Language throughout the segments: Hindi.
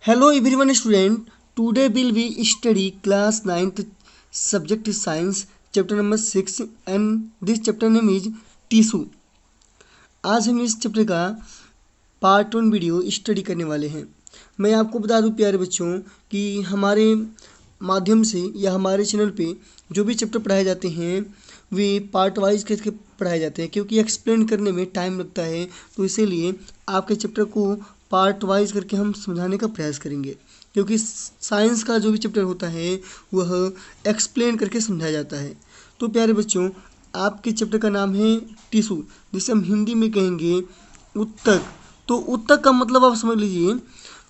Hello everyone student. Today will we study class 9th subject is science chapter number 6 and this chapter name is tissue. आज हम इस चैप्टर का पार्ट 1 वीडियो स्टडी करने वाले हैं। मैं आपको बता दूं प्यारे बच्चों कि हमारे माध्यम से या हमारे चैनल पे जो भी चैप्टर पढ़ाए जाते हैं वे पार्ट वाइज करके पढ़ाए जाते हैं, क्योंकि एक्सप्लेन करने में टाइम लगता है। तो इसीलिए आपके चैप्टर को पार्ट वाइज करके हम समझाने का प्रयास करेंगे, क्योंकि साइंस का जो भी चैप्टर होता है वह एक्सप्लेन करके समझाया जाता है। तो प्यारे बच्चों, आपके चैप्टर का नाम है टिश्यू, जिसे हम हिंदी में कहेंगे उत्तक। तो उत्तक का मतलब आप समझ लीजिए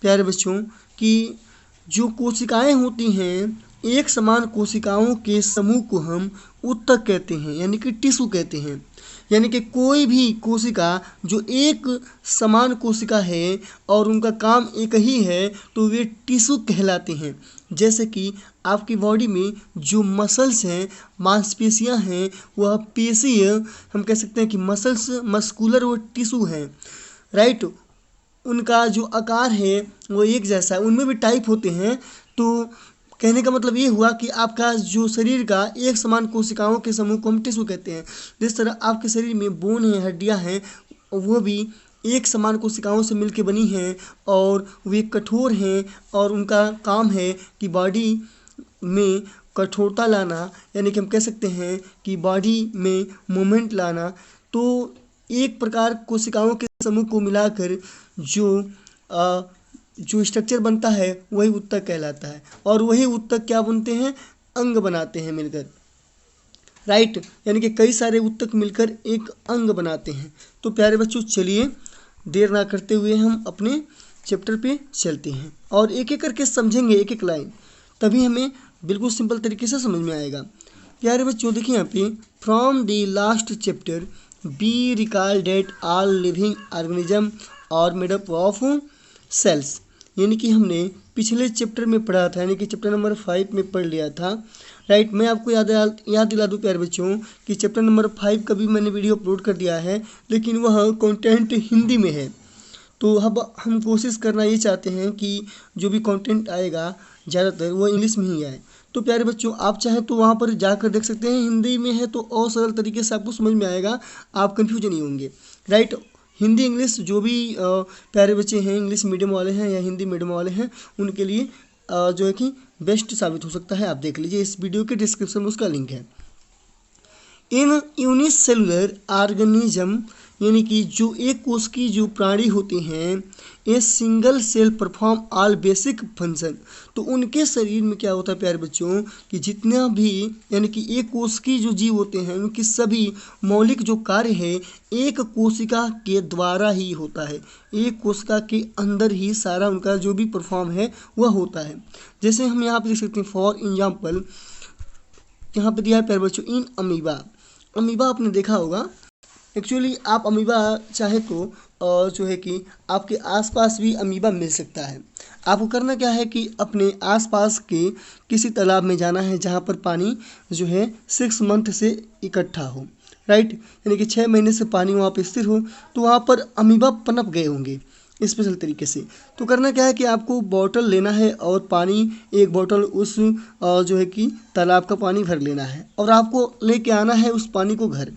प्यारे बच्चों कि जो कोशिकाएं होती हैं, एक समान कोशिकाओं के समूह को हम उत्तक कहते हैं, यानी कि टिश्यू कहते हैं। यानी कि कोई भी कोशिका जो एक समान कोशिका है और उनका काम एक ही है तो वे टिश्यू कहलाते हैं। जैसे कि आपकी बॉडी में जो मसल्स हैं, मांसपेशियां हैं, वह पेशीय हम कह सकते हैं कि मसल्स मस्कुलर वो टिश्यू हैं, राइट। उनका जो आकार है वो एक जैसा है, उनमें भी टाइप होते हैं। तो कहने का मतलब ये हुआ कि आपका जो शरीर का एक समान कोशिकाओं के समूह को हम टिश्यू कहते हैं। जिस तरह आपके शरीर में बोन है, हड्डियां हैं, वो भी एक समान कोशिकाओं से मिलकर बनी हैं और वे कठोर हैं और उनका काम है कि बॉडी में कठोरता लाना, यानी कि हम कह सकते हैं कि बॉडी में मूवमेंट लाना। तो एक प्रकार कोशिकाओं के समूह को मिलाकर जो स्ट्रक्चर बनता है वही उत्तक कहलाता है, और वही उत्तक क्या बनते हैं, अंग बनाते हैं मिलकर, राइट। यानी कि कई सारे उत्तक मिलकर एक अंग बनाते हैं। तो प्यारे बच्चों, चलिए देर ना करते हुए हम अपने चैप्टर पे चलते हैं और एक एक करके समझेंगे, एक एक लाइन, तभी हमें बिल्कुल सिंपल तरीके से समझ में आएगा। प्यारे बच्चों देखिए यहाँ पे, from the last chapter we recall that all living organism are made up of cells. यानी कि हमने पिछले चैप्टर में पढ़ा था, यानी कि चैप्टर नंबर 5 में पढ़ लिया था, राइट। मैं आपको याद दिला दूं प्यारे बच्चों कि चैप्टर नंबर 5 का भी मैंने वीडियो अपलोड कर दिया है, लेकिन वह कंटेंट हिंदी में है। तो अब हम कोशिश करना ये चाहते हैं कि जो भी कंटेंट आएगा ज़्यादातर वो इंग्लिश में ही आए। तो प्यारे बच्चों, आप चाहें तो वहाँ पर जाकर देख सकते हैं, हिंदी में है तो और सरल तरीके से आपको समझ में आएगा, आप कन्फ्यूज नहीं होंगे, राइट। हिंदी इंग्लिश जो भी प्यारे बच्चे हैं, इंग्लिश मीडियम वाले हैं या हिंदी मीडियम वाले हैं, उनके लिए जो है कि बेस्ट साबित हो सकता है। आप देख लीजिए, इस वीडियो के डिस्क्रिप्शन में उसका लिंक है। इन यूनिसेलुलर ऑर्गेनिज्म, यानी कि जो एक कोश की जो प्राणी होते हैं, ये single cell perform all basic function. तो उनके शरीर में क्या होता है प्यारे बच्चों कि जितना भी, यानी कि एक कोश की जो जीव होते हैं उनकी सभी मौलिक जो कार्य है एक कोशिका के द्वारा ही होता है। एक कोशिका के अंदर ही सारा उनका जो भी परफॉर्म है वह होता है। जैसे हम यहाँ पे देख सकते हैं, फॉर एग्जाम्पल यहाँ पे दिया है प्यारे बच्चों, इन अमीबा। अमीबा आपने देखा होगा। एक्चुअली आप अमीबा चाहे तो जो है कि आपके आसपास भी अमीबा मिल सकता है। आपको करना क्या है कि अपने आसपास के किसी तालाब में जाना है जहाँ पर पानी जो है 6 मंथ से इकट्ठा हो, राइट। यानी कि 6 महीने से पानी वहाँ पर स्थिर हो, तो वहाँ पर अमीबा पनप गए होंगे स्पेशल तरीके से। तो करना क्या है कि आपको बॉटल लेना है और पानी एक बॉटल उस जो है कि तालाब का पानी भर लेना है और आपको लेके आना है उस पानी को घर।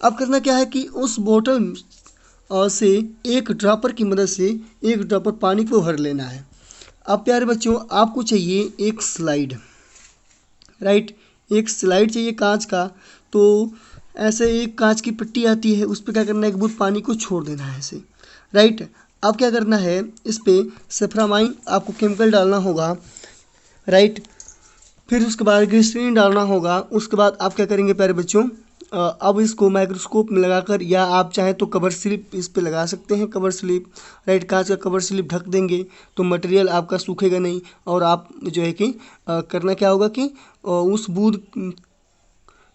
अब करना क्या है कि उस बोतल से एक ड्रॉपर की मदद से एक ड्रॉपर पानी को भर लेना है। अब प्यारे बच्चों, आपको चाहिए एक स्लाइड, राइट। एक स्लाइड चाहिए कांच का। तो ऐसे एक कांच की पट्टी आती है, उस पर क्या करना है, एक बूंद पानी को छोड़ देना है ऐसे, राइट। अब क्या करना है, इस पर सेफ्रामाइन आपको केमिकल डालना होगा, राइट। फिर उसके बाद ग्लिसरीन डालना होगा। उसके बाद आप क्या करेंगे प्यारे बच्चों, अब इसको माइक्रोस्कोप में लगाकर, या आप चाहें तो कवर स्लिप इस पे लगा सकते हैं, कवर स्लिप, राइट। कांच का कवर स्लिप ढक देंगे तो मटेरियल आपका सूखेगा नहीं, और आप जो है कि करना क्या होगा कि उस बूंद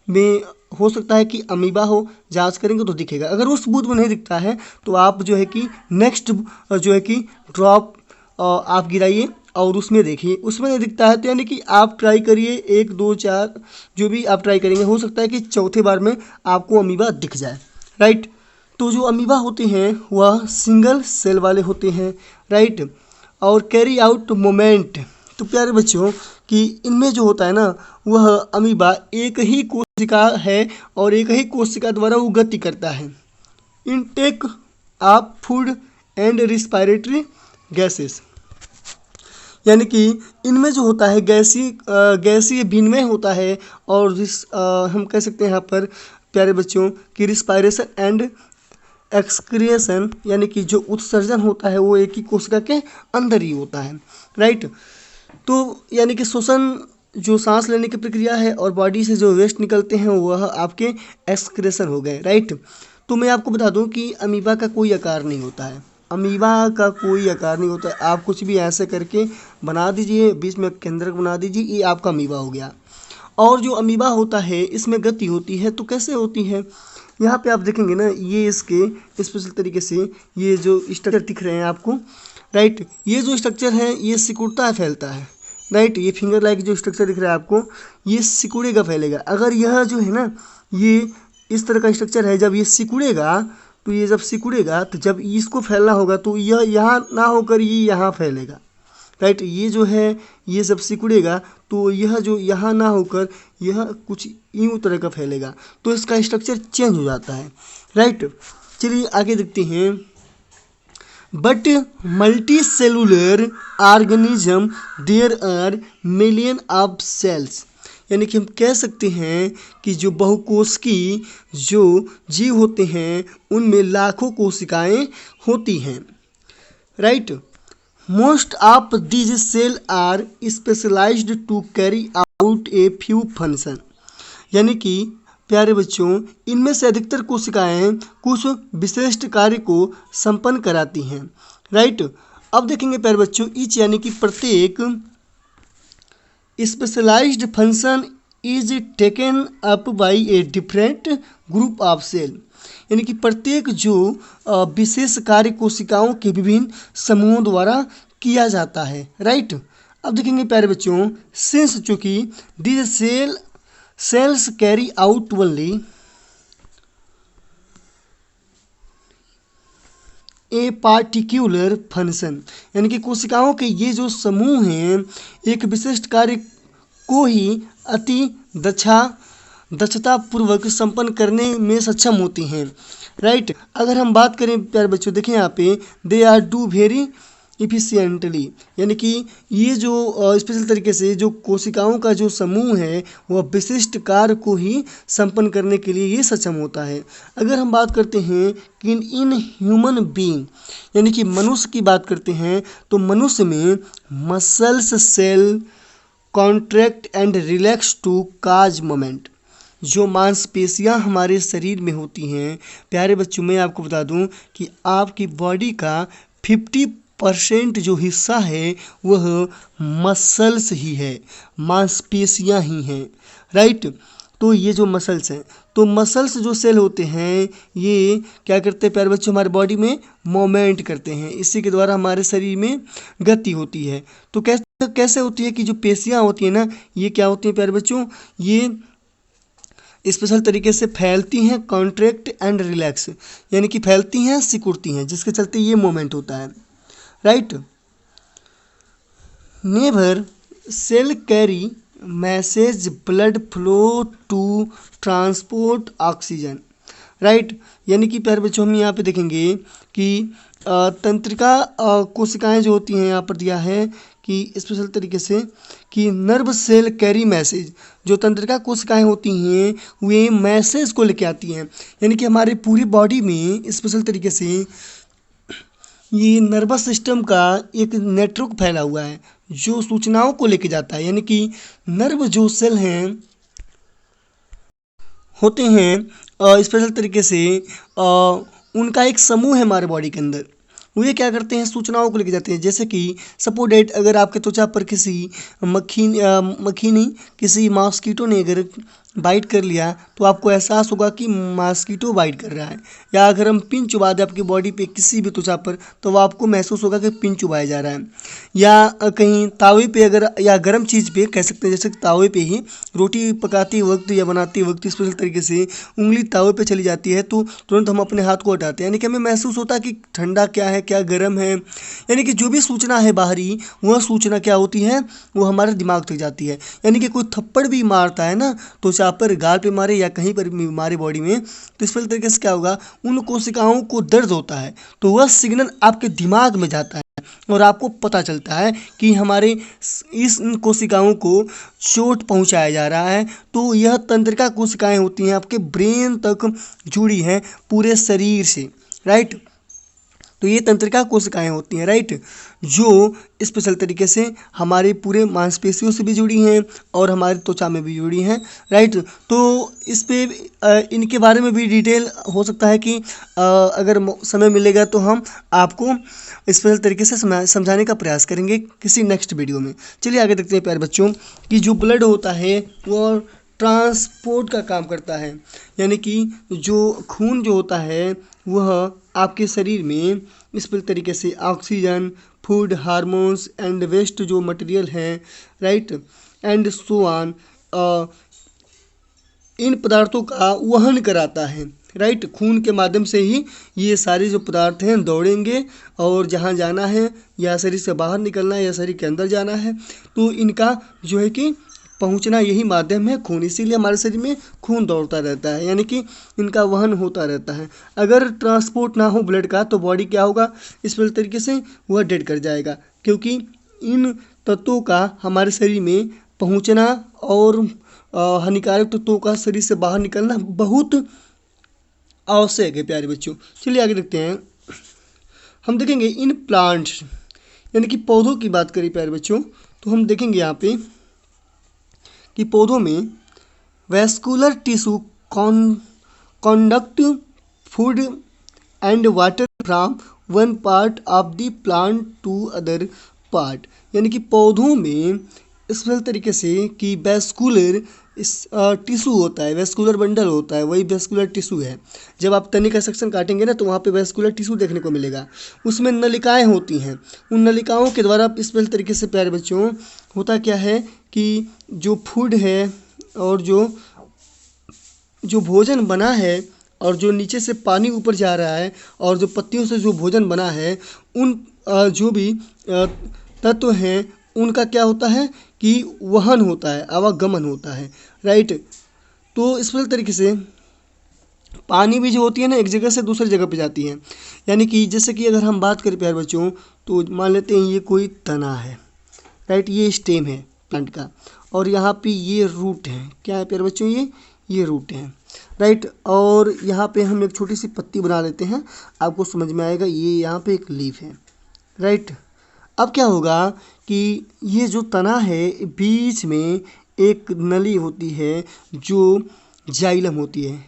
में हो सकता है कि अमीबा हो, जांच करेंगे तो दिखेगा। अगर उस बूंद में नहीं दिखता है तो आप जो है कि नेक्स्ट जो है कि ड्रॉप आप गिराइए और उसमें देखिए, उसमें नहीं दिखता है तो यानी कि आप ट्राई करिए 1 2 4 जो भी आप ट्राई करेंगे, हो सकता है कि चौथे बार में आपको अमीबा दिख जाए, राइट। तो जो अमीबा होते हैं वह सिंगल सेल वाले होते हैं, राइट। और कैरी आउट मोमेंट। तो प्यारे बच्चों कि इनमें जो होता है ना वह अमीबा एक ही कोशिका है और एक ही कोशिका द्वारा वो गति करता है। Intake of food and respiratory gases, यानी कि इनमें जो होता है गैसीय विनिमय होता है और हम कह सकते हैं यहाँ पर प्यारे बच्चों कि रिस्पायरेशन एंड एक्सक्रिएशन, यानी कि जो उत्सर्जन होता है वो एक ही कोशिका के अंदर ही होता है, राइट। तो यानी कि श्वसन जो सांस लेने की प्रक्रिया है और बॉडी से जो वेस्ट निकलते हैं वह आपके एक्सक्रेशन हो गए, राइट। तो मैं आपको बता दूं कि अमीबा का कोई आकार नहीं होता है, अमीबा का कोई आकार नहीं होता है। आप कुछ भी ऐसे करके बना दीजिए, बीच में केंद्रक बना दीजिए, ये आपका अमीबा हो गया। और जो अमीबा होता है इसमें गति होती है, तो कैसे होती है यहाँ पे आप देखेंगे ना, ये इसके स्पेशल तरीके से ये जो स्ट्रक्चर दिख रहे हैं आपको, राइट, ये जो स्ट्रक्चर है ये सिकुड़ता है फैलता है, राइट। ये फिंगर लाइक जो स्ट्रक्चर दिख रहा है आपको ये सिकुड़ेगा फैलेगा। अगर यह जो है ना ये इस तरह का स्ट्रक्चर है, जब ये सिकुड़ेगा तो ये जब सिकुड़ेगा तो जब इसको फैलना होगा तो यह यहाँ ना होकर ये यहाँ फैलेगा, राइट। ये जो है ये जब सिकुड़ेगा तो यह जो यहाँ ना होकर यह कुछ यूँ तरह का फैलेगा, तो इसका स्ट्रक्चर चेंज हो जाता है, राइट। चलिए आगे देखते हैं। But multicellular organism there are million of cells, यानी कि हम कह सकते हैं कि जो बहुकोशिकीय जो जीव होते हैं उनमें लाखों कोशिकाएं होती हैं, right. Most of these cell are specialized to carry out a few function, यानी कि प्यारे बच्चों इनमें से अधिकतर कोशिकाएं कुछ विशिष्ट कार्य को संपन्न कराती हैं, राइट। अब देखेंगे प्यारे बच्चों ईच, यानी कि प्रत्येक specialized function is taken up by a different group of cell, यानी कि प्रत्येक जो विशेष कार्य कोशिकाओं के विभिन्न समूहों द्वारा किया जाता है, राइट। अब देखेंगे प्यारे बच्चों सिंस चूंकि this cells carry out only a particular function, यानी कि कोशिकाओं के ये जो समूह हैं एक विशिष्ट कार्य को ही अति दक्षतापूर्वक संपन्न करने में सक्षम होती हैं, राइट। अगर हम बात करें प्यारे बच्चों देखें यहाँ पे they are do very efficiently, यानी कि ये जो स्पेशल तरीके से जो कोशिकाओं का जो समूह है वह विशिष्ट कार्य को ही संपन्न करने के लिए ये सक्षम होता है। अगर हम बात करते हैं कि इन ह्यूमन बीइंग, यानी कि मनुष्य की बात करते हैं तो मनुष्य में muscles cell contract and relax to cause movement, जो मांसपेशियां हमारे शरीर में होती हैं प्यारे बच्चों मैं आपको बता दूं कि आपकी बॉडी का 50% जो हिस्सा है वह मसल्स ही है, मांसपेशियां ही हैं, राइट। तो ये जो मसल्स हैं तो मसल्स जो सेल होते हैं ये क्या करते हैं प्यारे बच्चों हमारे बॉडी में मोमेंट करते हैं, इसी के द्वारा हमारे शरीर में गति होती है। तो कैसे होती है कि जो पेशियां होती हैं ना ये क्या होती हैं प्यारे बच्चों, ये स्पेशल तरीके से फैलती हैं कॉन्ट्रैक्ट एंड रिलैक्स, यानी कि फैलती हैं सिकुड़ती हैं, जिसके चलते ये मोमेंट होता है, right. Nerve cell carry message blood flow to transport oxygen, right. यानी कि प्यारे बच्चों हम यहाँ पे देखेंगे कि तंत्रिका कोशिकाएं जो होती हैं यहाँ पर दिया है कि स्पेशल तरीके से कि नर्व सेल कैरी मैसेज, जो तंत्रिका कोशिकाएं होती हैं वे मैसेज को लेके आती हैं, यानी कि हमारे पूरी बॉडी में स्पेशल तरीके से ये नर्वस सिस्टम का एक नेटवर्क फैला हुआ है जो सूचनाओं को लेके जाता है, यानी कि नर्व जो सेल हैं होते हैं स्पेशल तरीके से उनका एक समूह है हमारे बॉडी के अंदर, वे क्या करते हैं सूचनाओं को लेके जाते हैं। जैसे कि सपोज डेट अगर आपके त्वचा पर किसी मक्खी नहीं किसी मॉस्किटो ने अगर बाइट कर लिया तो आपको एहसास होगा कि मॉस्किटो बाइट कर रहा है, या अगर हम पिन चुबा दें आपकी बॉडी पे किसी भी त्वचा पर तो वो आपको महसूस होगा कि पिन चुबाया जा रहा है। या कहीं तावे पे अगर या गर्म चीज़ पे कह सकते हैं, जैसे तावे पे ही रोटी पकाते वक्त या बनाते वक्त स्पेशल तरीके से उंगली तावे पे चली जाती है तो तुरंत हम अपने हाथ को हटाते हैं, यानी कि हमें महसूस होता है कि ठंडा क्या है क्या गर्म है, यानी कि जो भी सूचना है बाहरी वह सूचना क्या होती है वो हमारे दिमाग तक जाती है। यानी कि कोई थप्पड़ भी मारता है ना तो चाहे पर गाल पे मारे या कहीं पर भी मारे बॉडी में, तो इस तरीके से क्या होगा, उन कोशिकाओं को दर्द होता है तो वह सिग्नल आपके दिमाग में जाता है और आपको पता चलता है कि हमारे इस कोशिकाओं को चोट पहुंचाया जा रहा है। तो यह तंत्रिका कोशिकाएं होती हैं आपके ब्रेन तक जुड़ी हैं पूरे शरीर से, राइट। तो ये तंत्रिका कोशिकाएं होती हैं, राइट, जो स्पेशल तरीके से हमारे पूरे मांसपेशियों से भी जुड़ी हैं और हमारी त्वचा में भी जुड़ी हैं, राइट। तो इस पे इनके बारे में भी डिटेल हो सकता है कि अगर समय मिलेगा तो हम आपको स्पेशल तरीके से समझाने का प्रयास करेंगे किसी नेक्स्ट वीडियो में। चलिए आगे देखते हैं प्यारे बच्चों कि जो ब्लड होता है वो ट्रांसपोर्ट का काम करता है, यानी कि जो खून जो होता है वह आपके शरीर में इस तरीके से oxygen, food, hormones and waste जो मटेरियल हैं, राइट, एंड सो ऑन, इन पदार्थों का वहन कराता है, राइट। खून के माध्यम से ही ये सारे जो पदार्थ हैं दौड़ेंगे और जहाँ जाना है या शरीर से बाहर निकलना है या शरीर के अंदर जाना है तो इनका जो है कि पहुंचना यही माध्यम है खून, इसीलिए हमारे शरीर में खून दौड़ता रहता है, यानी कि इनका वहन होता रहता है। अगर ट्रांसपोर्ट ना हो ब्लड का तो बॉडी क्या होगा, इस तरीके से वह डेड कर जाएगा, क्योंकि इन तत्वों का हमारे शरीर में पहुंचना और हानिकारक तत्वों का शरीर से बाहर निकलना बहुत आवश्यक है प्यारे बच्चों। चलिए आगे देखते हैं, हम देखेंगे इन प्लांट्स यानी कि पौधों की बात करें प्यारे बच्चों तो हम देखेंगे यहाँ पे कि पौधों में vascular tissue conduct food and water from one part of the plant to other part, यानी कि पौधों में इस तरीके से कि वैस्कुलर टिश्यू होता है, वैस्कुलर बंडल होता है, वही वैस्कुलर टिश्यू है। जब आप तने का सेक्शन काटेंगे ना तो वहाँ पे वैस्कुलर टिश्यू देखने को मिलेगा, उसमें नलिकाएं होती हैं। उन नलिकाओं के द्वारा इस तरीके से प्यारे बच्चों होता क्या है कि जो फूड है और जो भोजन बना है और जो नीचे से पानी ऊपर जा रहा है और जो पत्तियों से जो भोजन बना है उन जो भी तत्व हैं उनका क्या होता है कि वहन होता है, आवागमन होता है, राइट। तो इस तरीके से पानी भी जो होती है ना एक जगह से दूसरी जगह पे जाती है, यानी कि जैसे कि अगर हम बात करें प्यारे बच्चों तो मान लेते हैं ये कोई तना है, राइट, ये स्टेम है प्लांट का और यहाँ पे ये रूट है, क्या है प्यारे बच्चों ये रूट है, राइट। और यहाँ पे हम एक छोटी सी पत्ती बना लेते हैं, आपको समझ में आएगा, ये यहाँ पे एक लीफ है, राइट। अब क्या होगा कि ये जो तना है बीच में एक नली होती है जो जाइलम होती है,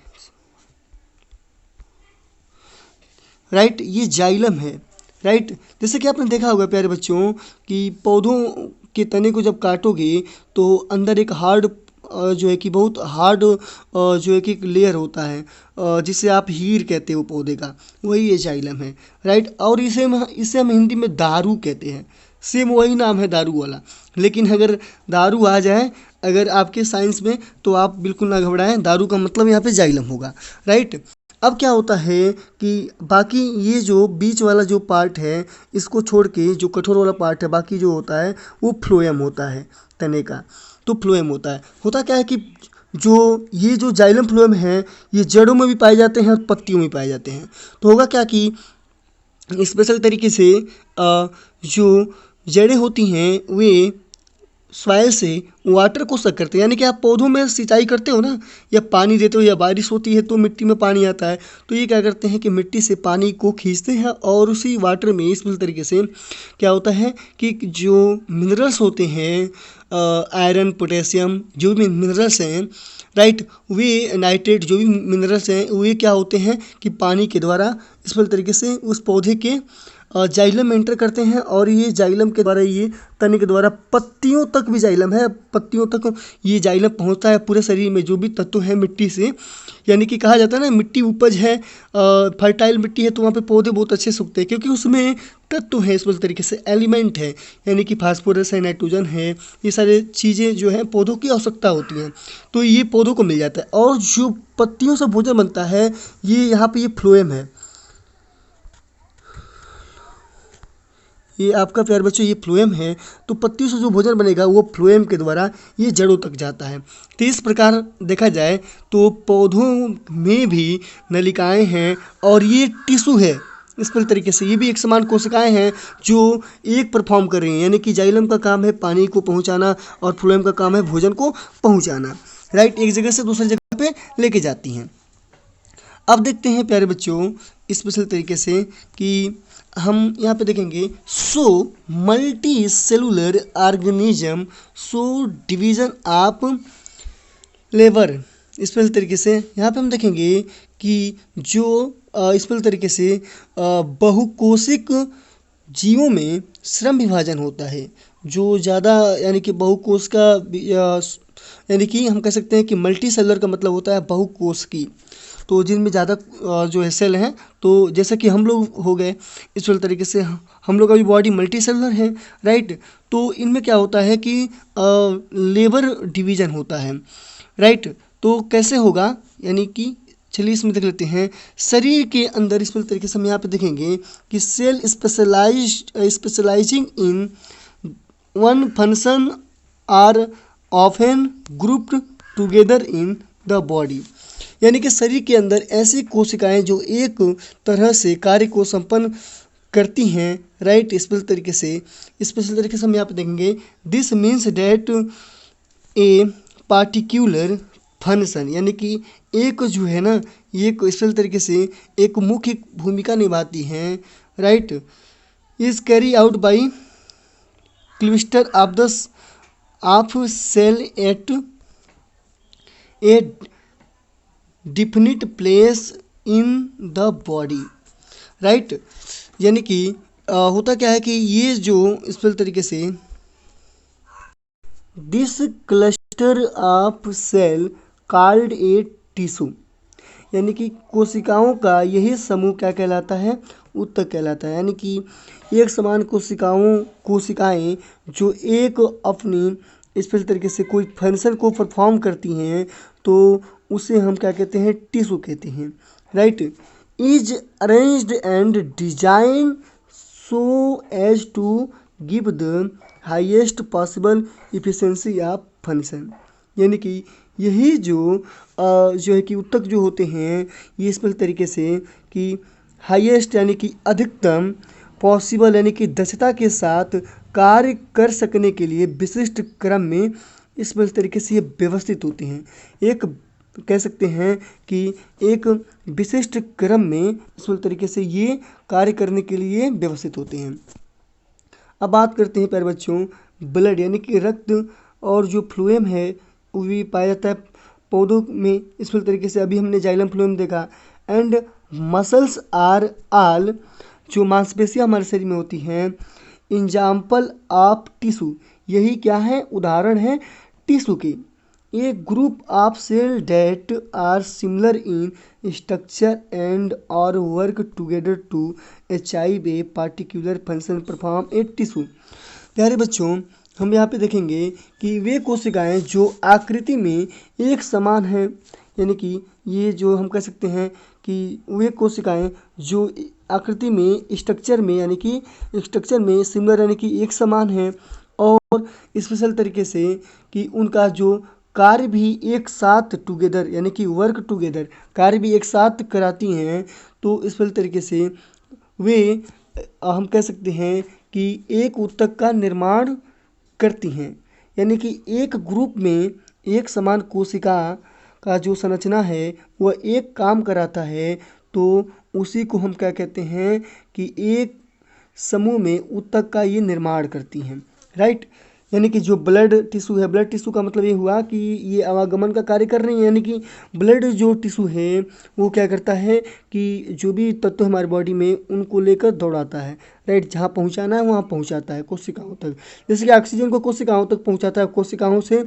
राइट, ये जाइलम है, राइट। जैसे कि आपने देखा होगा प्यारे बच्चों कि पौधों के तने को जब काटोगे तो अंदर एक हार्ड जो है कि बहुत हार्ड जो है कि एक लेयर होता है जिसे आप हीर कहते हो पौधे का, वही ये जाइलम है, राइट। और इसे हम हिंदी में दारू कहते हैं, सेम वही नाम है दारू वाला, लेकिन अगर दारू आ जाए अगर आपके साइंस में तो आप बिल्कुल ना घबराएं, दारू का मतलब यहाँ पे जाइलम होगा, राइट। अब क्या होता है कि बाकी ये जो बीच वाला जो पार्ट है इसको छोड़ के जो कठोर वाला पार्ट है बाकी जो होता है वो फ्लोएम होता है तने का, तो फ्लोएम होता है। होता क्या है कि ये जो जाइलम फ्लोएम है ये जड़ों में भी पाए जाते हैं और पत्तियों में पाए जाते हैं। तो होगा क्या कि स्पेशल तरीके से जो जड़ें होती हैं वे सॉइल से वाटर को सक करते हैं, यानी कि आप पौधों में सिंचाई करते हो ना या पानी देते हो या बारिश होती है तो मिट्टी में पानी आता है, तो ये क्या करते हैं कि मिट्टी से पानी को खींचते हैं और उसी वाटर में इस तरीके से क्या होता है कि जो मिनरल्स होते हैं आयरन, पोटेशियम, जो भी मिनरल्स हैं, राइट, वे नाइट्रेट जो भी मिनरल्स हैं वे क्या होते हैं कि पानी के द्वारा इस तरीके से उस पौधे के जाइलम में एंटर करते हैं और ये जाइलम के द्वारा, ये तने के द्वारा पत्तियों तक भी जाइलम है, पत्तियों तक ये जाइलम पहुंचता है पूरे शरीर में जो भी तत्व है मिट्टी से। यानी कि कहा जाता है ना, मिट्टी उपज है, फर्टाइल मिट्टी है तो वहाँ पे पौधे बहुत अच्छे से उगते हैं क्योंकि उसमें तत्व है, इस तरीके से एलिमेंट है, यानी कि फास्फोरस है, नाइट्रोजन है, ये सारे चीज़ें जो हैं पौधों की आवश्यकता होती हैं, तो ये पौधों को मिल जाता है। और जो पत्तियों से भोजन बनता है, ये यहाँ पे ये फ्लोएम है, ये आपका प्यारे बच्चों ये फ्लोएम है। तो पत्तियों से जो भोजन बनेगा वो फ्लोएम के द्वारा ये जड़ों तक जाता है। तो इस प्रकार देखा जाए तो पौधों में भी नलिकाएं हैं और ये टिश्यू है, इस पर तरीके से ये भी एक समान कोशिकाएं हैं जो एक परफॉर्म कर रही हैं, यानी कि जाइलम का काम है पानी को पहुंचाना और फ्लोएम का काम है भोजन को पहुंचाना, राइट, एक जगह से दूसरी जगह पे लेके जाती हैं। अब देखते हैं प्यारे बच्चों स्पेशल तरीके से कि हम यहाँ पे देखेंगे multi cellular organism division of labour. Special तरीके से यहाँ पे हम देखेंगे कि जो स्पेशल तरीके से बहुकोशिक जीवों में श्रम विभाजन होता है, जो ज़्यादा यानी कि बहुकोश का यानी कि हम कह सकते हैं कि मल्टी सेलुलर का मतलब होता है बहुकोश की, तो जिनमें ज़्यादा जो है सेल हैं, तो जैसे कि हम लोग हो गए इस वाले तरीके से हम लोग का भी बॉडी मल्टी सेलुलर है, राइट। तो इनमें क्या होता है कि लेबर डिवीज़न होता है, राइट। तो कैसे होगा, यानी कि चलिए इसमें देख लेते हैं। शरीर के अंदर इस वाले तरीके से हम यहाँ पे देखेंगे कि cell specializing in one function are often grouped together in the body, यानी कि शरीर के अंदर ऐसी कोशिकाएं जो एक तरह से कार्य को संपन्न करती हैं, राइट। स्पेशल तरीके से हम यहाँ पे देखेंगे this means that a particular function, यानी कि एक जो है ना ये स्पेशल तरीके से एक मुख्य भूमिका निभाती हैं, right, is carry out by cluster of cell at a definite place in the body, right. यानी कि होता क्या है कि ये जो स्पेशल तरीके से this cluster of cell called a tissue, यानी कि कोशिकाओं का यही समूह क्या कहलाता है, ऊतक कहलाता है। यानी कि एक समान कोशिकाएं जो एक अपनी स्पेशल तरीके से कोई फंक्शन को परफॉर्म करती हैं, तो उसे हम क्या कहते हैं, टिश्यू कहते हैं, right. Is arranged and design so as to give the highest possible efficiency of function, यानी कि यही जो है कि ऊतक जो होते हैं ये इस तरीके से कि हाईएस्ट यानी कि अधिकतम पॉसिबल यानी कि दक्षता के साथ कार्य कर सकने के लिए विशिष्ट क्रम में इस तरीके से ये व्यवस्थित होते हैं। एक कह सकते हैं कि एक विशिष्ट क्रम में इस तरीके से ये कार्य करने के लिए व्यवस्थित होते हैं। अब बात करते हैं प्यारे बच्चों ब्लड यानी कि रक्त और जो फ्लोएम है वो भी पाया जाता है पौधों में इस तरीके से। अभी हमने जाइलम फ्लोएम देखा। एंड मसल्स आर ऑल, जो मांसपेशियां हमारे शरीर में होती हैं, एग्जाम्पल ऑफ टिश्यू, यही क्या है, उदाहरण है टिश्यू के। A group of cell that are similar in structure and और work together to achieve a particular function perform a tissue. प्यारे बच्चों हम यहाँ पे देखेंगे कि वे कोशिकाएं जो आकृति में एक समान हैं, यानी कि ये जो हम कह सकते हैं कि वे कोशिकाएं जो आकृति में स्ट्रक्चर में यानी कि स्ट्रक्चर में सिमिलर यानी कि एक समान हैं और स्पेशल तरीके से कि उनका जो कार्य भी एक साथ टुगेदर यानी कि वर्क टुगेदर कार्य भी एक साथ कराती हैं। तो स्पेशल तरीके से वे हम कह सकते हैं कि एक ऊतक का निर्माण करती हैं, यानी कि एक ग्रुप में एक समान कोशिका का जो संरचना है वह एक काम कराता है, तो उसी को हम क्या कहते हैं कि एक समूह में ऊतक का ये निर्माण करती हैं, राइट। यानी कि जो ब्लड टिश्यू है, ब्लड टिश्यू का मतलब ये हुआ कि ये आवागमन का कार्य कर रही है, यानी कि ब्लड जो टिश्यू है वो क्या करता है कि जो भी तत्व हमारी बॉडी में उनको लेकर दौड़ाता है, राइट। जहाँ पहुँचाना है वहाँ पहुँचाता है कोशिकाओं तक। जैसे कि ऑक्सीजन को कोशिकाओं तक पहुँचाता है, कोशिकाओं से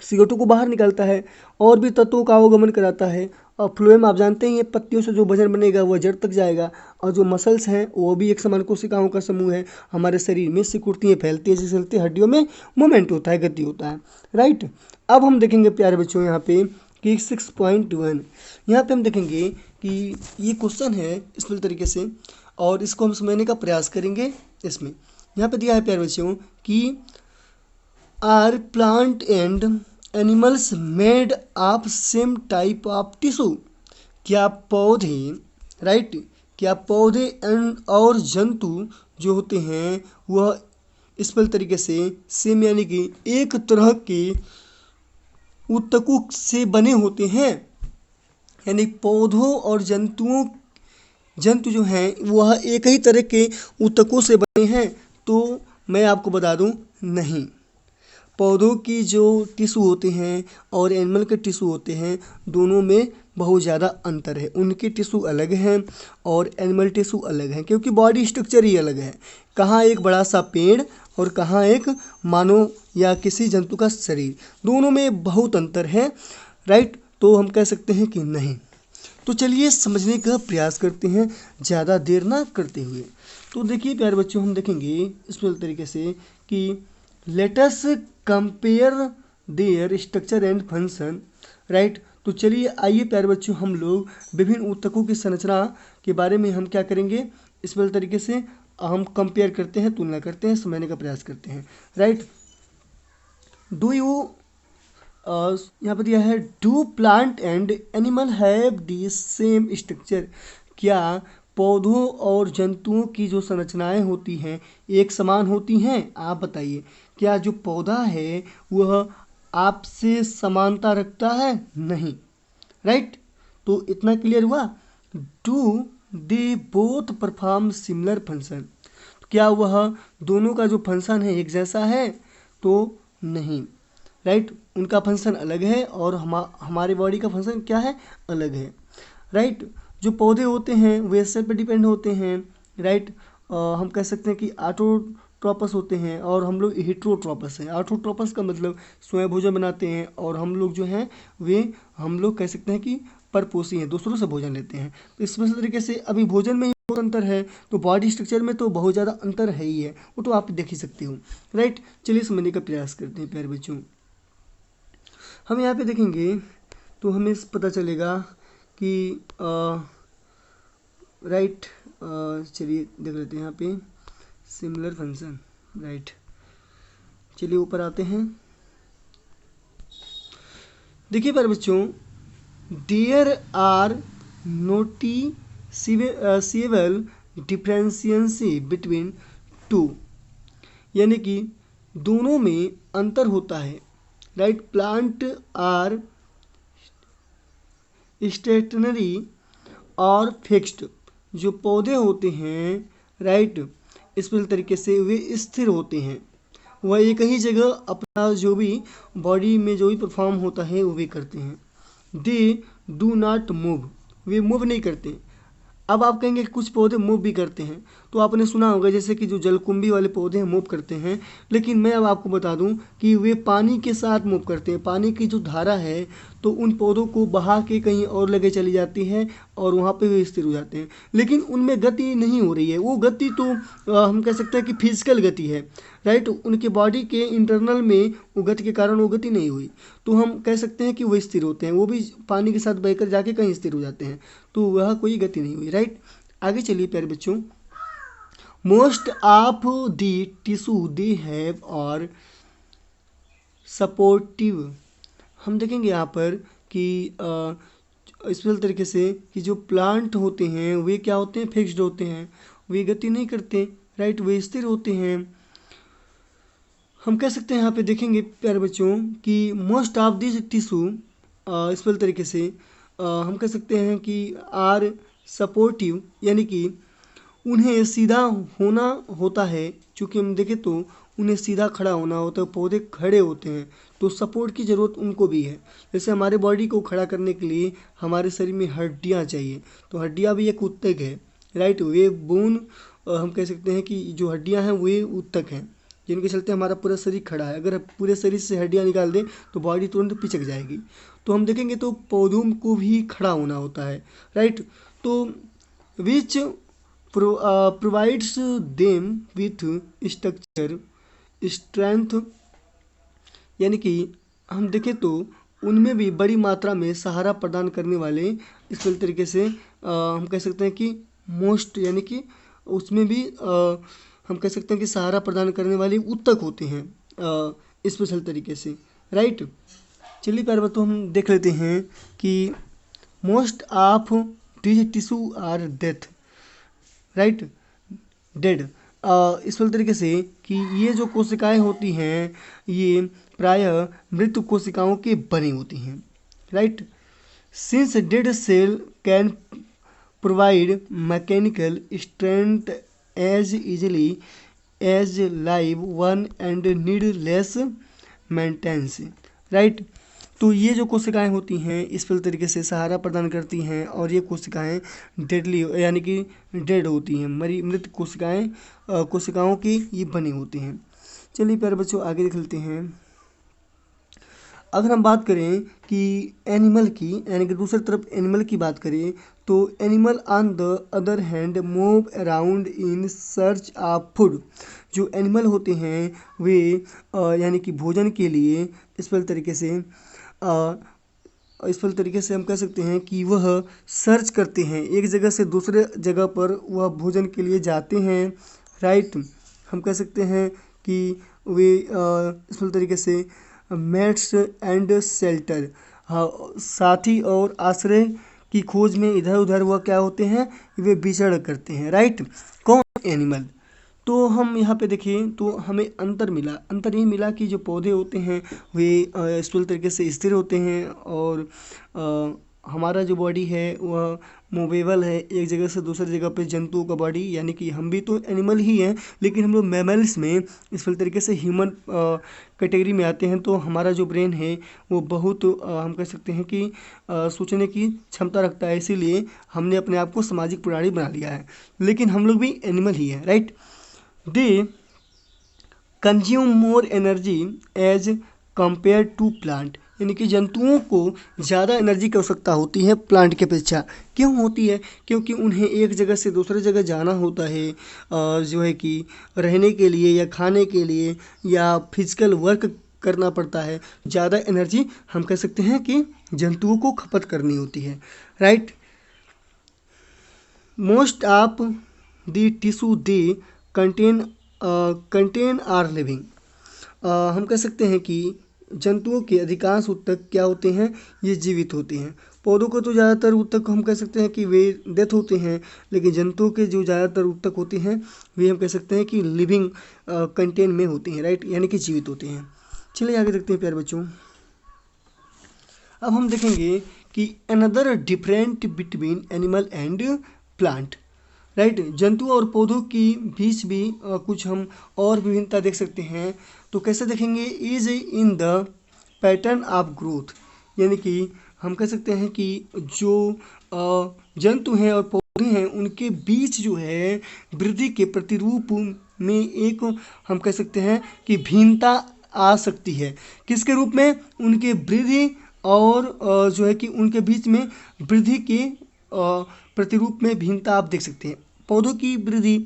CO2 को बाहर निकालता है, और भी तत्वों का आवागमन कराता है। और फ्लोएम आप जानते ही हैं, पत्तियों से जो वजन बनेगा वह जड़ तक जाएगा। और जो मसल्स हैं वो भी एक समान कोशिकाओं का समूह है। हमारे शरीर में सिकुड़ती हैं, फैलती है, जिससे चलते हड्डियों में मूवमेंट होता है, गति होता है, राइट। अब हम देखेंगे प्यारे बच्चों यहाँ पे कि 6.1 यहाँ पे हम देखेंगे कि ये क्वेश्चन है इस तरीके से, और इसको हम समझने का प्रयास करेंगे। इसमें यहाँ पे दिया है प्यारे बच्चों कि are plant and animals made of same type of tissue. क्या पौधे, राइट, क्या पौधे एंड और जंतु जो होते हैं वह इस तरीके से सेम यानी कि एक तरह के ऊतकों से बने होते हैं। यानी पौधों और जंतु जो हैं वह एक ही तरह के ऊतकों से बने हैं। तो मैं आपको बता दूं, नहीं, पौधों की जो टिश्यू होते हैं और एनिमल के टिश्यू होते हैं दोनों में बहुत ज़्यादा अंतर है। उनके टिश्यू अलग हैं और एनिमल टिश्यू अलग हैं, क्योंकि बॉडी स्ट्रक्चर ही अलग है। कहाँ एक बड़ा सा पेड़ और कहाँ एक मानव या किसी जंतु का शरीर, दोनों में बहुत अंतर है, राइट। तो हम कह सकते हैं कि नहीं। तो चलिए समझने का प्रयास करते हैं ज़्यादा देर ना करते हुए। तो देखिए प्यारे बच्चों, हम देखेंगे इस तरीके से कि let's compare their structure and function, right. तो चलिए आइए प्यारे बच्चों, हम लोग विभिन्न ऊतकों की संरचना के बारे में हम क्या करेंगे, इस तरीके से हम कंपेयर करते हैं, तुलना करते हैं, समझने का प्रयास करते हैं, राइट। डू यू यहाँ पर दिया है, do plant and animal have the same structure. क्या पौधों और जंतुओं की जो संरचनाएं होती हैं एक समान होती हैं? आप बताइए, क्या जो पौधा है वह आपसे समानता रखता है? नहीं, राइट। तो इतना क्लियर हुआ। Do they both perform similar function. क्या वह दोनों का जो फंक्शन है एक जैसा है? तो नहीं, राइट। उनका फंक्शन अलग है और हमारे बॉडी का फंक्शन क्या है, अलग है, राइट। जो पौधे होते हैं वे सेल पर डिपेंड होते हैं, राइट। हम कह सकते हैं कि ऑटोट्रोपस होते हैं और हम लोग हेटेरोट्रोपस हैं। ऑटोट्रोपस का मतलब स्वयं भोजन बनाते हैं, और हम लोग जो हैं वे हम लोग कह सकते हैं कि परपोषी हैं, दूसरों से भोजन लेते हैं। तो इस तरीके से अभी भोजन में ही बहुत अंतर है, तो बॉडी स्ट्रक्चर में तो बहुत ज़्यादा अंतर है ही है, वो तो आप देख ही सकते हो, राइट। चलिए समझने का प्रयास करते हैं प्यारे बच्चों। हम यहाँ पे देखेंगे तो हमें पता चलेगा कि राइट, चलिए देख लेते हैं यहाँ पे सिमिलर फंक्शन, राइट। चलिए ऊपर आते हैं। देखिए प्यारे बच्चों, there are noticeable differences between two, यानी कि दोनों में अंतर होता है, राइट। प्लांट आर स्टेशनरी और फिक्स्ड। जो पौधे होते हैं, राइट, इस तरीके से वे स्थिर होते हैं, वह एक ही जगह अपना जो भी बॉडी में जो भी परफॉर्म होता है वो वे करते हैं। They do not move, way move नहीं करते। अब आप कहेंगे कि कुछ पौधे मूव भी करते हैं, तो आपने सुना होगा जैसे कि जो जलकुंभी वाले पौधे हैं मूव करते हैं, लेकिन मैं अब आपको बता दूं कि वे पानी के साथ मूव करते हैं। पानी की जो धारा है तो उन पौधों को बहा के कहीं और लगे चली जाती है और वहाँ पे वे स्थिर हो जाते हैं, लेकिन उनमें गति नहीं हो रही है। वो गति तो हम कह सकते हैं कि फिजिकल गति है, राइट। उनके बॉडी के इंटरनल में वो गति के कारण वो गति नहीं हुई, तो हम कह सकते हैं कि वो स्थिर होते हैं। वो भी पानी के साथ बहकर जाके कहीं स्थिर हो जाते हैं, तो वह कोई गति नहीं हुई, राइट। आगे चलिए प्यारे बच्चों। Most of the tissue they have और सपोर्टिव। हम देखेंगे यहाँ पर कि स्पेशल तरीके से कि जो प्लांट होते हैं वे क्या होते हैं, फिक्स्ड होते हैं, वे गति नहीं करते, राइट, वे स्थिर होते हैं। हम कह सकते हैं यहाँ पे देखेंगे प्यारे बच्चों कि most of this tissue special तरीके से हम कह सकते हैं कि आर सपोर्टिव, यानी कि उन्हें सीधा होना होता है। चूँकि हम देखें तो उन्हें सीधा खड़ा होना होता है, पौधे खड़े होते हैं तो सपोर्ट की ज़रूरत उनको भी है। जैसे हमारे बॉडी को खड़ा करने के लिए हमारे शरीर में हड्डियाँ चाहिए, तो हड्डियाँ भी एक ऊतक है, राइट। वे बोन हम कह सकते हैं कि जो हड्डियाँ हैं वे ऊतक हैं, जिनके चलते हमारा पूरा शरीर खड़ा है। अगर पूरे शरीर से हड्डियाँ निकाल दें तो बॉडी तुरंत पिचक जाएगी। तो हम देखेंगे तो पौधों को भी खड़ा होना होता है, राइट। तो which provides them with structure strength, यानी कि हम देखें तो उनमें भी बड़ी मात्रा में सहारा प्रदान करने वाले इस तरीके से हम कह सकते हैं कि मोस्ट, यानी कि उसमें भी हम कह सकते हैं कि सहारा प्रदान करने वाले ऊतक होते हैं स्पेशल तरीके से, राइट। चलिए प्यारे बच्चों हम देख लेते हैं कि most of this tissue are death, right, dead. इस वाले तरीके से कि ये जो कोशिकाएं होती हैं ये प्रायः मृत कोशिकाओं के बनी होती हैं, right. Since dead cell can provide mechanical strength as easily as live one and need less maintenance, right. तो ये जो कोशिकाएं होती हैं इस तरीके से सहारा प्रदान करती हैं और ये कोशिकाएं डेडली यानी कि डेड होती हैं, मृत कोशिकाओं की ये बनी होती हैं। चलिए प्यारे बच्चों आगे देख लेते हैं। अगर हम बात करें कि एनिमल की, यानी कि दूसरी तरफ एनिमल की बात करें तो animal on the other hand move around in search of food. जो एनिमल होते हैं वे यानी कि भोजन के लिए इस तरीके से हम कह सकते हैं कि वह सर्च करते हैं, एक जगह से दूसरे जगह पर वह भोजन के लिए जाते हैं, राइट। हम कह सकते हैं कि वे इस तरीके से मेट्स एंड शेल्टर, साथी और आश्रय की खोज में इधर उधर वह क्या होते हैं, वे विचरण करते हैं, राइट। कौन? एनिमल। तो हम यहाँ पे देखें तो हमें अंतर ये मिला कि जो पौधे होते हैं वे स्थूल तरीके से स्थिर होते हैं और हमारा जो बॉडी है वह मूवेबल है, एक जगह से दूसरी जगह पे जंतुओं का बॉडी, यानी कि हम भी तो एनिमल ही हैं लेकिन हम लोग मैमल्स में इस तरीके से ह्यूमन कैटेगरी में आते हैं। तो हमारा जो ब्रेन है वो बहुत हम कह सकते हैं कि सोचने की क्षमता रखता है, इसीलिए हमने अपने आप को सामाजिक प्राणी बना लिया है, लेकिन हम लोग भी एनिमल ही हैं, right. They consume more energy as compare to plant, यानी कि जंतुओं को ज़्यादा एनर्जी की आवश्यकता होती है प्लांट के अपेक्षा। क्यों होती है? क्योंकि उन्हें एक जगह से दूसरे जगह जाना होता है जो है कि रहने के लिए या खाने के लिए या फिजिकल वर्क करना पड़ता है। ज़्यादा एनर्जी हम कह सकते हैं कि जंतुओं को खपत करनी होती है, right. Most of the tissue they contain are living, हम कह सकते हैं कि जंतुओं के अधिकांश ऊतक क्या होते हैं, ये जीवित होते हैं। पौधों को तो ज़्यादातर ऊतक हम कह सकते हैं कि वे डेथ होते हैं, लेकिन जंतुओं के जो ज़्यादातर ऊतक होते हैं वे हम कह सकते हैं कि लिविंग कंटेन में होते हैं, राइट, यानी कि जीवित होते हैं। चलिए आगे देखते हैं प्यारे बच्चों। अब हम देखेंगे कि another different between animal and plant, right. जंतु और पौधों की बीच भी कुछ हम और विभिन्नता देख सकते हैं। तो कैसे देखेंगे? Is in the pattern of growth, यानी कि हम कह सकते हैं कि जो जंतु हैं और पौधे हैं उनके बीच जो है वृद्धि के प्रतिरूप में एक हम कह सकते हैं कि भिन्नता आ सकती है। किसके रूप में? उनके वृद्धि और जो है कि उनके बीच में वृद्धि के प्रतिरूप में भिन्नता आप देख सकते हैं। पौधों की वृद्धि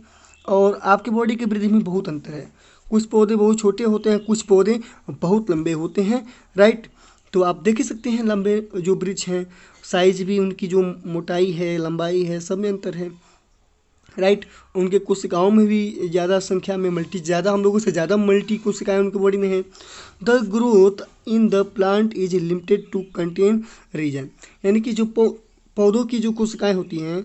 और आपके बॉडी की वृद्धि में बहुत अंतर है। कुछ पौधे बहुत छोटे होते हैं, कुछ पौधे बहुत लंबे होते हैं, राइट। तो आप देख ही सकते हैं लंबे जो वृक्ष हैं, साइज भी उनकी जो मोटाई है, लंबाई है, सब में अंतर है, राइट। उनके कोशिकाओं में भी ज़्यादा संख्या में हम लोगों से ज़्यादा मल्टी कोशिकाएं उनकी बॉडी में है। The growth in the plant is limited to contain region, यानी कि जो पौधों की जो कोशिकाएं होती हैं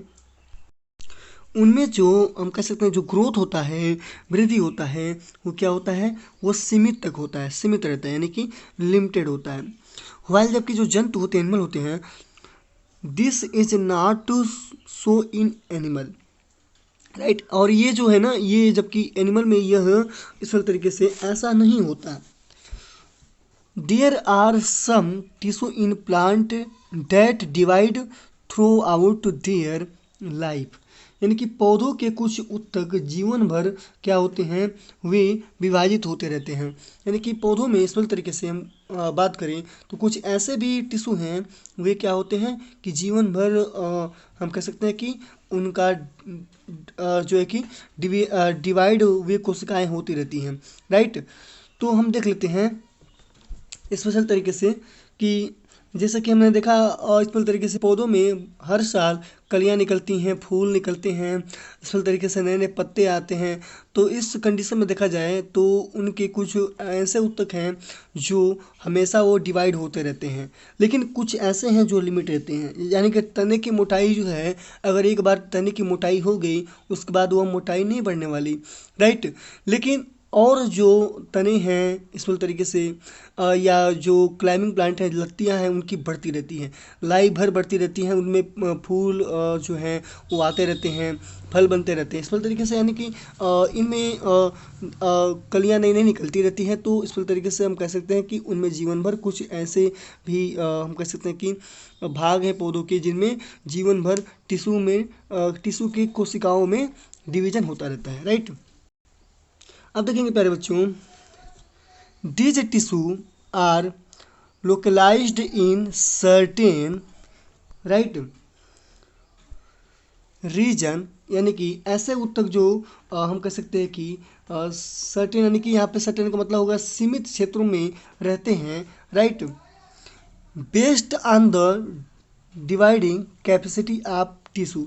उनमें जो हम कह सकते हैं जो ग्रोथ होता है, वृद्धि होता है, वो क्या होता है, वो सीमित तक होता है, सीमित रहता है, यानी कि लिमिटेड होता है। वाइल जबकि जो जंतु होते हैं, एनिमल होते हैं, this is not so in animal, right. और ये जो है ना, ये जबकि एनिमल में यह इस तरीके से ऐसा नहीं होता। There are some tissue in plant that divide throughout their life, यानी कि पौधों के कुछ ऊतक जीवन भर क्या होते हैं, वे विभाजित होते रहते हैं। यानी कि पौधों में इस तरीके से हम बात करें तो कुछ ऐसे भी टिश्यू हैं, वे क्या होते हैं कि जीवन भर हम कह सकते हैं कि उनका जो है कि डिवाइड वे कोशिकाएं होती रहती हैं। राइट। तो हम देख लेते हैं स्पेशल तरीके से कि जैसा कि हमने देखा स्पेशल तरीके से पौधों में हर साल कलियां निकलती हैं, फूल निकलते हैं, स्पेशल तरीके से नए नए पत्ते आते हैं। तो इस कंडीशन में देखा जाए तो उनके कुछ ऐसे ऊतक हैं जो हमेशा वो डिवाइड होते रहते हैं, लेकिन कुछ ऐसे हैं जो लिमिट रहते हैं। यानी कि तने की मोटाई जो है, अगर एक बार तने की मोटाई हो गई उसके बाद वह मोटाई नहीं बढ़ने वाली। राइट। लेकिन और जो तने हैं इस तरीके से या जो क्लाइंबिंग प्लांट है, लत्तियां हैं, उनकी बढ़ती रहती हैं, लाई भर बढ़ती रहती हैं, उनमें फूल जो हैं वो आते रहते हैं, फल बनते रहते हैं इस तरीके से। यानी कि इनमें कलियां नई नई निकलती रहती हैं। तो इस तरीके से हम कह सकते हैं कि उनमें जीवन भर कुछ ऐसे भी हम कह सकते हैं कि भाग हैं पौधों के जिनमें जीवन भर टिश्यू की कोशिकाओं में डिवीजन होता रहता है। राइट। अब देखेंगे प्यारे बच्चों, these tissue are localized in certain right region, यानी कि ऐसे ऊतक जो हम कह सकते हैं कि सर्टेन, यानी कि यहाँ पे सर्टेन का मतलब होगा सीमित क्षेत्रों में रहते हैं। Right. Based on the dividing capacity of tissue,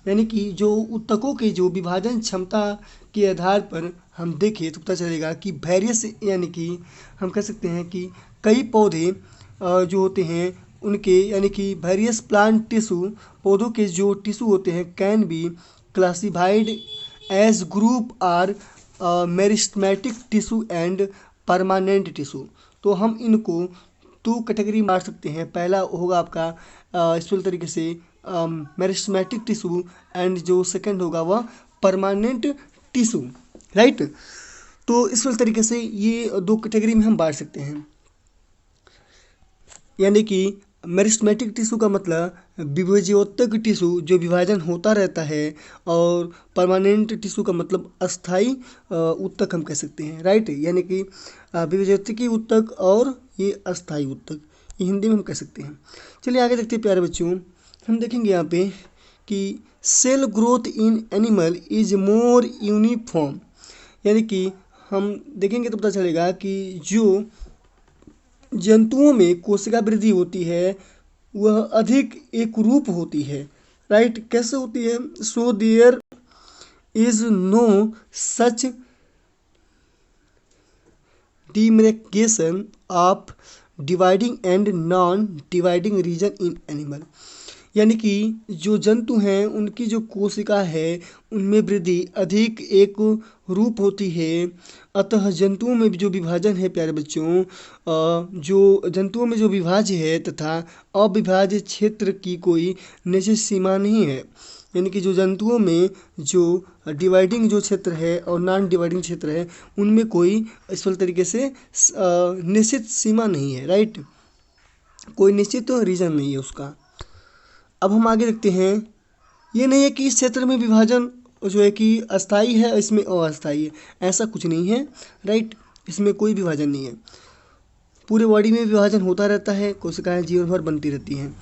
यानी कि जो ऊतकों की जो विभाजन क्षमता के आधार पर हम देखें तो पता चलेगा कि वेरियस, यानी कि हम कह सकते हैं कि कई पौधे जो होते हैं उनके, यानी कि वेरियस प्लांट टिश्यू, पौधों के जो टिश्यू होते हैं, can be classified as group are meristematic tissue and permanent tissue. तो हम इनको दो कैटेगरी मार सकते हैं। पहला होगा आपका स्पेशल तरीके से मेरिस्टेमेटिक टिश्यू, एंड जो सेकंड होगा वह परमानेंट टिश्यू। राइट। तो इस तरीके से ये दो कैटेगरी में हम बांट सकते हैं। यानी कि मेरिस्टेमेटिक टिश्यू का मतलब विभज्योतक टिश्यू जो विभाजन होता रहता है, और परमानेंट टिश्यू का मतलब अस्थाई ऊतक हम कह सकते हैं। राइट। यानी कि विभज्योतकी ऊतक और ये अस्थाई ऊतक, ये हिंदी में हम कह सकते हैं। चलिए आगे देखते हैं प्यारे बच्चों। हम देखेंगे यहाँ पे कि cell growth in animal is more uniform, यानी कि हम देखेंगे तो पता चलेगा कि जो जंतुओं में कोशिका वृद्धि होती है वह अधिक एक रूप होती है। राइट। कैसे होती है? So there is no such demarcation of dividing and non dividing region in animal, यानी कि जो जंतु हैं उनकी जो कोशिका है उनमें वृद्धि अधिक एक रूप होती है। अतः जंतुओं में जो विभाजन है प्यारे बच्चों, जो जंतुओं में जो विभाज्य है तथा अविभाज्य क्षेत्र की कोई निश्चित सीमा नहीं है। यानी कि जो जंतुओं में जो डिवाइडिंग जो क्षेत्र है और नॉन डिवाइडिंग क्षेत्र है उनमें कोई इस तरीके से निश्चित सीमा नहीं है। राइट। कोई निश्चित रीजन नहीं है उसका। अब हम आगे देखते हैं। ये नहीं है कि इस क्षेत्र में विभाजन जो है कि अस्थाई है, इसमें अस्थाई है, ऐसा कुछ नहीं है। राइट। इसमें कोई विभाजन नहीं है, पूरे बॉडी में विभाजन होता रहता है, कोशिकाएं जीवन भर बनती रहती हैं।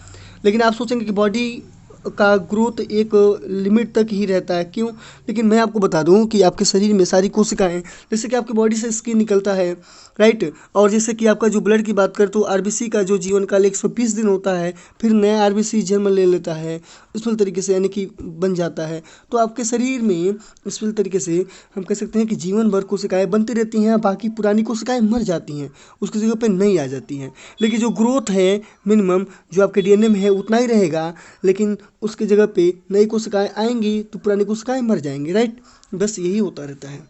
लेकिन आप सोचेंगे कि बॉडी का ग्रोथ एक लिमिट तक ही रहता है, क्यों? लेकिन मैं आपको बता दूं कि आपके शरीर में सारी कोशिकाएं, जैसे कि आपकी बॉडी से स्किन निकलता है। राइट। और जैसे कि आपका जो ब्लड की बात करें तो आरबीसी का जो जीवन काल 120 दिन होता है, फिर नया आरबीसी जन्म ले लेता है इस तरीके से, यानी कि बन जाता है। तो आपके शरीर में इस तरीके से हम कह सकते हैं कि जीवन भर कोशिकाएं बनती रहती हैं, बाकी पुरानी कोशिकाएं मर जाती हैं, उसकी जगह पे नई आ जाती हैं। लेकिन जो ग्रोथ है मिनिमम जो आपके डीएनए में है उतना ही रहेगा, लेकिन उसकी जगह पे नई कोशिकाएं आएंगी तो पुरानी कोशिकाएं मर जाएंगी। राइट। बस यही होता रहता है।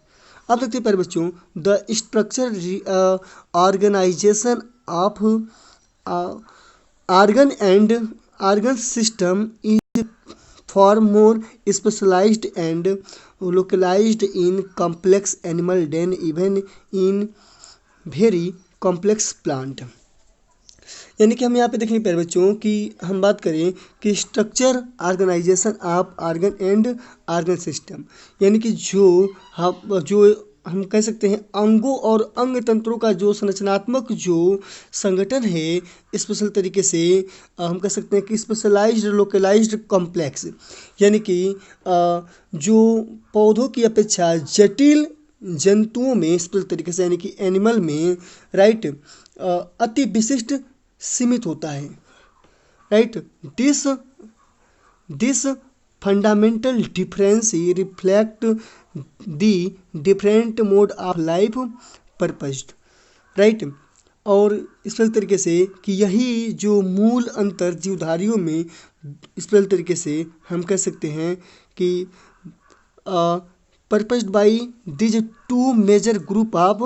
अब देखते हैं प्यारे बच्चों, the structure organisation of organ and organ system is far more specialized and localized in complex animal than even in very complex plant। यानी कि हम यहाँ पे देखेंगे प्यारे बच्चों कि हम बात करें कि structure organisation of organ and organ system, यानी कि जो हम कह सकते हैं अंगों और अंग तंत्रों का जो संरचनात्मक जो संगठन है, स्पेशल तरीके से हम कह सकते हैं कि स्पेशलाइज्ड लोकलाइज्ड कॉम्प्लेक्स, यानी कि जो पौधों की अपेक्षा जटिल जंतुओं में स्पेशल तरीके से यानी कि एनिमल में राइट अति विशिष्ट सीमित होता है। Right, this fundamental difference reflect the different mode of life पर्पस्ड। Right, और इस तरीके से कि यही जो मूल अंतर जीवधारियों में इस तरीके से हम कह सकते हैं कि purposed by these two major group of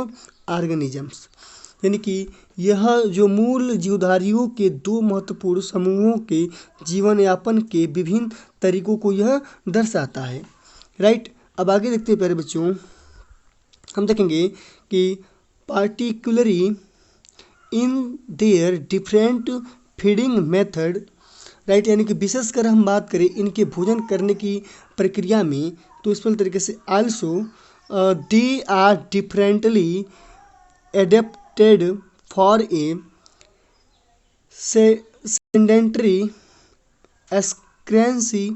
organisms, यानी कि यह जो मूल जीवधारियों के दो महत्वपूर्ण समूहों के जीवन यापन के विभिन्न तरीकों को यह दर्शाता है। राइट, अब आगे देखते हैं प्यारे बच्चों, हम देखेंगे कि particularly in their different feeding method. Right, यानी कि विशेषकर हम बात करें इनके भोजन करने की प्रक्रिया में, तो इस तरीके से also they are differently adapted for a sedentary existence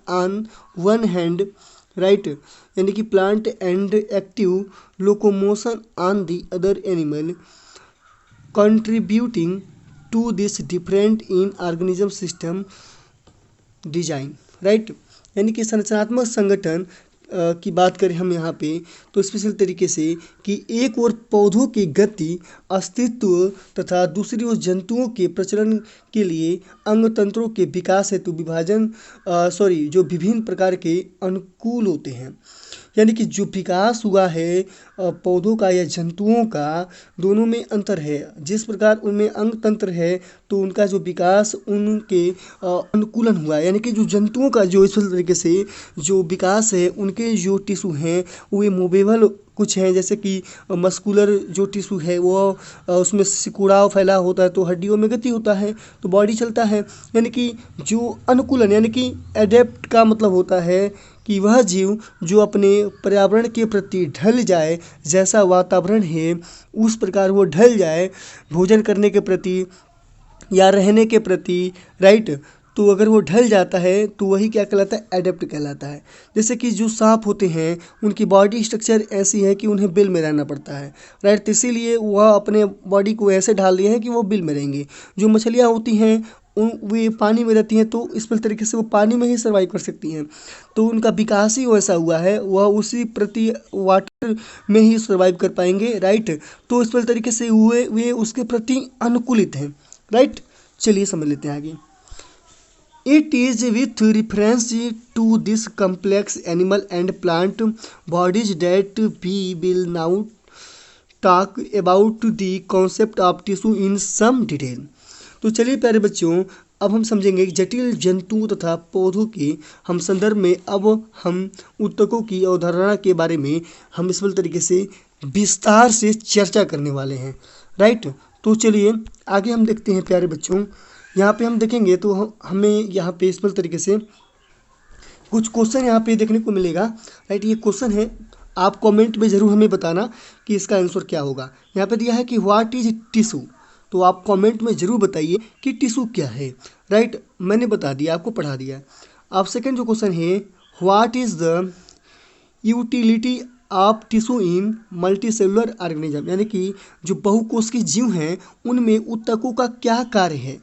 on one hand. Right, यानी कि plant and active locomotion on the other animal contributing to this different in organism system design। Right, यानी कि संरचनात्मक संगठन की बात करें हम यहाँ पे तो स्पेशल तरीके से कि एक ओर पौधों की गति अस्तित्व तथा दूसरी ओर जंतुओं के प्रचलन के लिए अंग तंत्रों के विकास हेतु जो विभिन्न प्रकार के अनुकूल होते हैं। यानी कि जो विकास हुआ है पौधों का या जंतुओं का, दोनों में अंतर है। जिस प्रकार उनमें अंग तंत्र है तो उनका जो विकास उनके अनुकूलन हुआ, यानी कि जो जंतुओं का जो इस तरीके से जो विकास है उनके जो टिश्यू हैं वे मूवेबल कुछ हैं, जैसे कि मस्कुलर जो टिश्यू है वो उसमें सिकुड़ाव फैला होता है तो हड्डियों में गति होता है तो बॉडी चलता है। यानी कि जो अनुकूलन यानी कि एडेप्ट का मतलब होता है कि वह जीव जो अपने पर्यावरण के प्रति ढल जाए, जैसा वातावरण है उस प्रकार वो ढल जाए भोजन करने के प्रति या रहने के प्रति। राइट, तो अगर वो ढल जाता है तो वही क्या कहलाता है, एडेप्ट कहलाता है। जैसे कि जो सांप होते हैं उनकी बॉडी स्ट्रक्चर ऐसी है कि उन्हें बिल में रहना पड़ता है। राइट, तो इसीलिए वह अपने बॉडी को ऐसे ढाल दिए हैं कि वो बिल में रहेंगे। जो मछलियाँ होती हैं वे पानी में रहती हैं तो इस तरीके से वो पानी में ही सर्वाइव कर सकती हैं, तो उनका विकास ही वैसा हुआ है, वह उसी प्रति वाटर में ही सर्वाइव कर पाएंगे। राइट, तो इस तरीके से वे उसके प्रति अनुकूलित हैं। राइट, चलिए समझ लेते हैं आगे। It is with reference to this complex animal and plant bodies that we will now talk about the concept of tissue in some detail। तो चलिए प्यारे बच्चों, अब हम समझेंगे जटिल जंतुओं तथा पौधों के हम संदर्भ में अब हम ऊतकों की अवधारणा के बारे में हम इस तरीके से विस्तार से चर्चा करने वाले हैं। राइट, तो चलिए आगे हम देखते हैं प्यारे बच्चों। यहाँ पे हम देखेंगे तो हमें यहाँ पे इस तरीके से कुछ क्वेश्चन यहाँ पे देखने को मिलेगा। राइट, ये क्वेश्चन है, आप कमेंट में ज़रूर हमें बताना कि इसका आंसर क्या होगा। यहाँ पे दिया है कि व्हाट इज टिश्यू, तो आप कमेंट में ज़रूर बताइए कि टिश्यू क्या है। राइट, मैंने बता दिया, आपको पढ़ा दिया। अब सेकेंड जो क्वेश्चन है, what is the utility of tissue in multicellular organism, यानी कि जो बहुकोशिकीय जीव हैं उनमें ऊतकों का क्या कार्य है,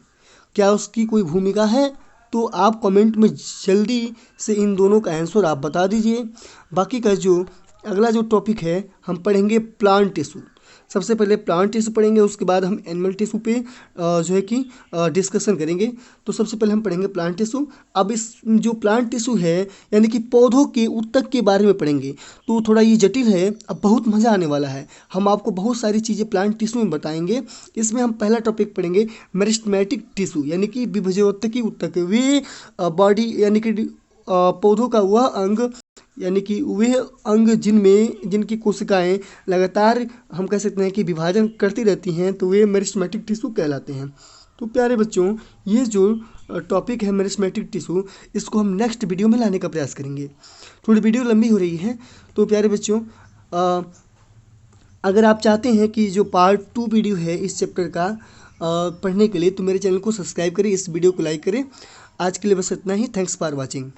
क्या उसकी कोई भूमिका है। तो आप कमेंट में जल्दी से इन दोनों का आंसर आप बता दीजिए। बाकी का जो अगला जो टॉपिक है हम पढ़ेंगे प्लांट टिश्यू। सबसे पहले प्लांट टिश्यू पढ़ेंगे, उसके बाद हम एनिमल टिश्यू पे जो है कि डिस्कशन करेंगे। तो सबसे पहले हम पढ़ेंगे प्लांट टिश्यू। अब इस जो प्लांट टिश्यू है यानी कि पौधों के ऊतक के बारे में पढ़ेंगे, तो थोड़ा ये जटिल है, अब बहुत मज़ा आने वाला है। हम आपको बहुत सारी चीज़ें प्लांट टिश्यू में बताएंगे। इसमें हम पहला टॉपिक पढ़ेंगे मेरिस्टेमेटिक टिश्यू यानी कि विभज्योतकी ऊतक। वे बॉडी यानी कि पौधों का वह अंग यानी कि वह अंग जिनकी कोशिकाएं लगातार हम कह सकते हैं कि विभाजन करती रहती हैं, तो वे मेरिस्टेमेटिक टिश्यू कहलाते हैं। तो प्यारे बच्चों, ये जो टॉपिक है मेरिस्टेमेटिक टिश्यू, इसको हम नेक्स्ट वीडियो में लाने का प्रयास करेंगे। थोड़ी वीडियो लंबी हो रही है, तो प्यारे बच्चों अगर आप चाहते हैं कि जो पार्ट 2 वीडियो है इस चैप्टर का पढ़ने के लिए, तो मेरे चैनल को सब्सक्राइब करें, इस वीडियो को लाइक करें। आज के लिए बस इतना ही। Thanks for watching.